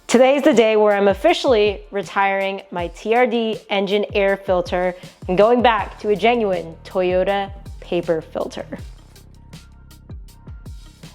Today's the day where I'm officially retiring my TRD Engine Air Filter and going back to a genuine Toyota paper filter.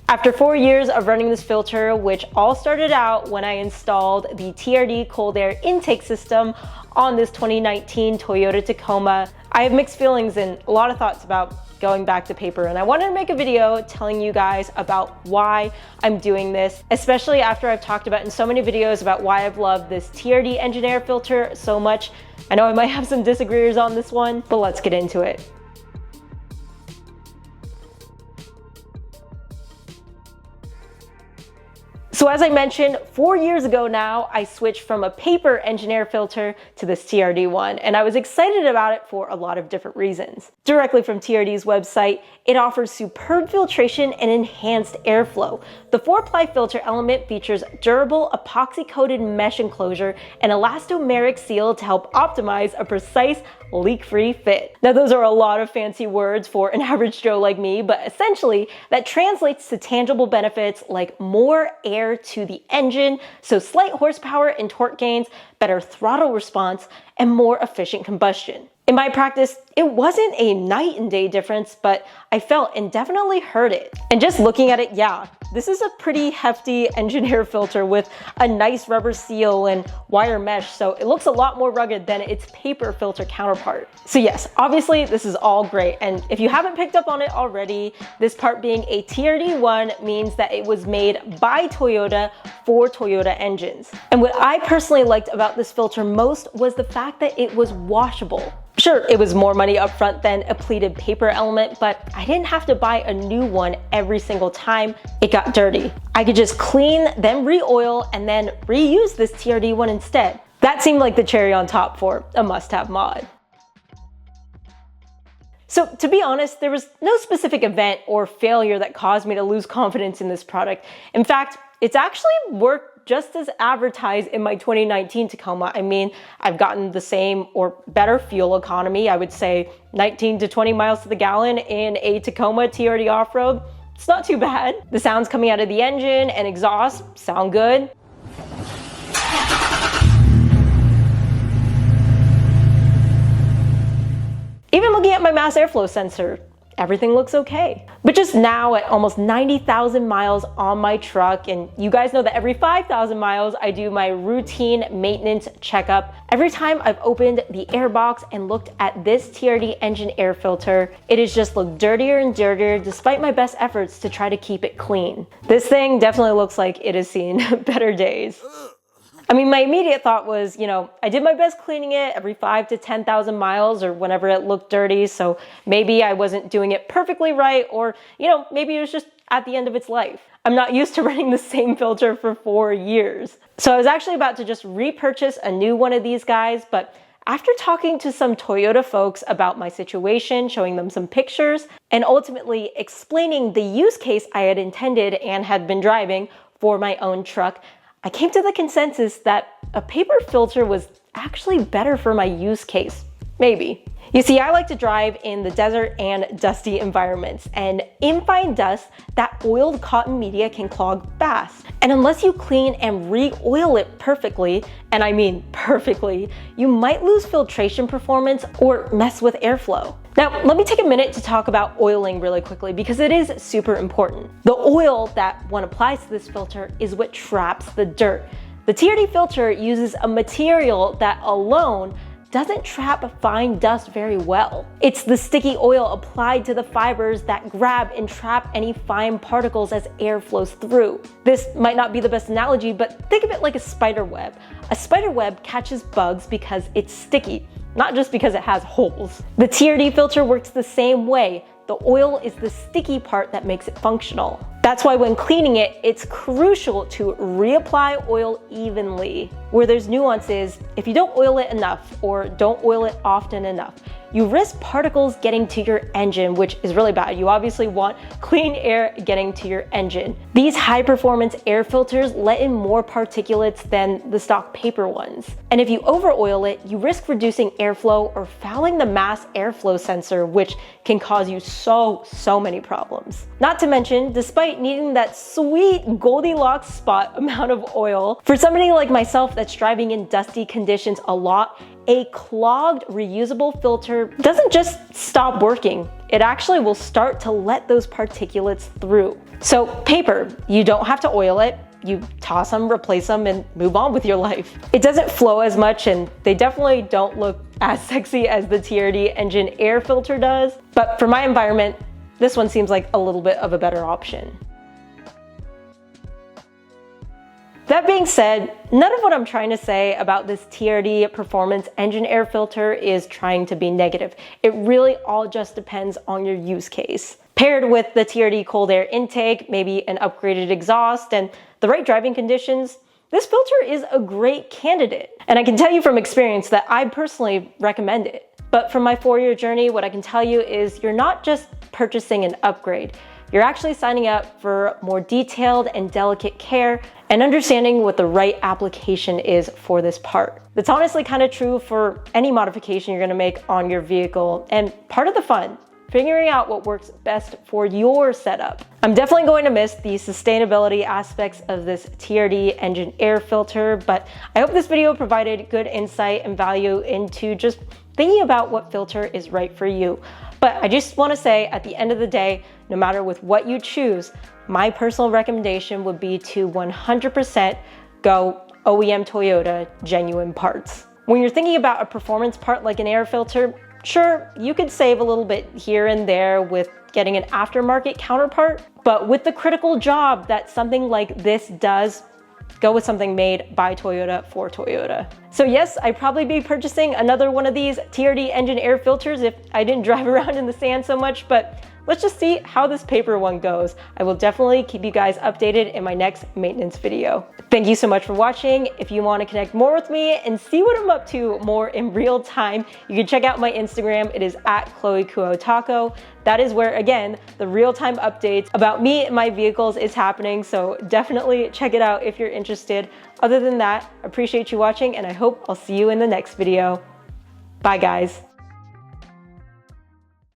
After 4 years of running this filter, which all started out when I installed the TRD cold air intake system on this 2019 Toyota Tacoma, I have mixed feelings and a lot of thoughts about going back to paper, and I wanted to make a video telling you guys about why I'm doing this, especially after I've talked about in so many videos about why I've loved this TRD Engine Air Filter so much. I know I might have some disagreeers on this one, but let's get into it. So as I mentioned, 4 years ago now, I switched from a paper engine air filter to this TRD one, and I was excited about it for a lot of different reasons. Directly from TRD's website, it offers superb filtration and enhanced airflow. The 4-ply filter element features durable epoxy-coated mesh enclosure and elastomeric seal to help optimize a precise leak-free fit. Now those are a lot of fancy words for an average Joe like me, but essentially that translates to tangible benefits like more air to the engine, so slight horsepower and torque gains, better throttle response, and more efficient combustion. In my practice, it wasn't a night and day difference, but I felt and definitely heard it. And just looking at it, yeah, this is a pretty hefty engine air filter with a nice rubber seal and wire mesh, so it looks a lot more rugged than its paper filter counterpart. So yes, obviously this is all great, and if you haven't picked up on it already, this part being a TRD1 means that it was made by Toyota for Toyota engines. And what I personally liked about this filter most was the fact that it was washable. Sure, it was more money up front than a pleated paper element, but I didn't have to buy a new one every single time it got dirty. I could just clean, then re-oil, and then reuse this TRD one instead. That seemed like the cherry on top for a must-have mod. So to be honest, there was no specific event or failure that caused me to lose confidence in this product. In fact, it's actually worked just as advertised in my 2019 Tacoma. I mean, I've gotten the same or better fuel economy, I would say 19 to 20 miles to the gallon in a Tacoma TRD Off-Road. It's not too bad. The sounds coming out of the engine and exhaust sound good. Even looking at my mass airflow sensor, everything looks okay. But just now at almost 90,000 miles on my truck, and you guys know that every 5,000 miles I do my routine maintenance checkup. Every time I've opened the airbox and looked at this TRD engine air filter, it has just looked dirtier and dirtier despite my best efforts to try to keep it clean. This thing definitely looks like it has seen better days. I mean, my immediate thought was, I did my best cleaning it every 5 to 10,000 miles or whenever it looked dirty, so maybe I wasn't doing it perfectly right, or, maybe it was just at the end of its life. I'm not used to running the same filter for 4 years. So I was actually about to just repurchase a new one of these guys, but after talking to some Toyota folks about my situation, showing them some pictures, and ultimately explaining the use case I had intended and had been driving for my own truck, I came to the consensus that a paper filter was actually better for my use case. Maybe. You see, I like to drive in the desert and dusty environments, and in fine dust, that oiled cotton media can clog fast. And unless you clean and re-oil it perfectly, and I mean perfectly, you might lose filtration performance or mess with airflow. Now, let me take a minute to talk about oiling really quickly because it is super important. The oil that one applies to this filter is what traps the dirt. The TRD filter uses a material that alone doesn't trap fine dust very well. It's the sticky oil applied to the fibers that grab and trap any fine particles as air flows through. This might not be the best analogy, but think of it like a spider web. A spider web catches bugs because it's sticky, not just because it has holes. The TRD filter works the same way. The oil is the sticky part that makes it functional. That's why when cleaning it, it's crucial to reapply oil evenly. Where there's nuances, if you don't oil it enough or don't oil it often enough, you risk particles getting to your engine, which is really bad. You obviously want clean air getting to your engine. These high-performance air filters let in more particulates than the stock paper ones. And if you over-oil it, you risk reducing airflow or fouling the mass airflow sensor, which can cause you so many problems. Not to mention, despite needing that sweet Goldilocks spot amount of oil, for somebody like myself that's driving in dusty conditions a lot, a clogged reusable filter doesn't just stop working. It actually will start to let those particulates through. So paper, you don't have to oil it. You toss them, replace them, and move on with your life. It doesn't flow as much, and they definitely don't look as sexy as the TRD Engine Air Filter does. But for my environment, this one seems like a little bit of a better option. That being said, none of what I'm trying to say about this TRD Performance Engine Air Filter is trying to be negative. It really all just depends on your use case. Paired with the TRD cold air intake, maybe an upgraded exhaust, and the right driving conditions, this filter is a great candidate. And I can tell you from experience that I personally recommend it. But from my 4-year journey, what I can tell you is you're not just purchasing an upgrade. You're actually signing up for more detailed and delicate care and understanding what the right application is for this part. That's honestly kind of true for any modification you're gonna make on your vehicle, and part of the fun, figuring out what works best for your setup. I'm definitely going to miss the sustainability aspects of this TRD Engine Air Filter, but I hope this video provided good insight and value into just thinking about what filter is right for you. But I just want to say, at the end of the day, no matter with what you choose, my personal recommendation would be to 100% go OEM Toyota genuine parts. When you're thinking about a performance part like an air filter, sure, you could save a little bit here and there with getting an aftermarket counterpart, but with the critical job that something like this does, go with something made by Toyota for Toyota. So yes, I'd probably be purchasing another one of these TRD Engine Air Filters if I didn't drive around in the sand so much, but let's just see how this paper one goes. I will definitely keep you guys updated in my next maintenance video. Thank you so much for watching. If you want to connect more with me and see what I'm up to more in real time, you can check out my Instagram. It is @ChloeKuoTaco. That is where, again, the real-time updates about me and my vehicles is happening, so definitely check it out if you're interested. Other than that, I appreciate you watching, and I hope I'll see you in the next video. Bye, guys.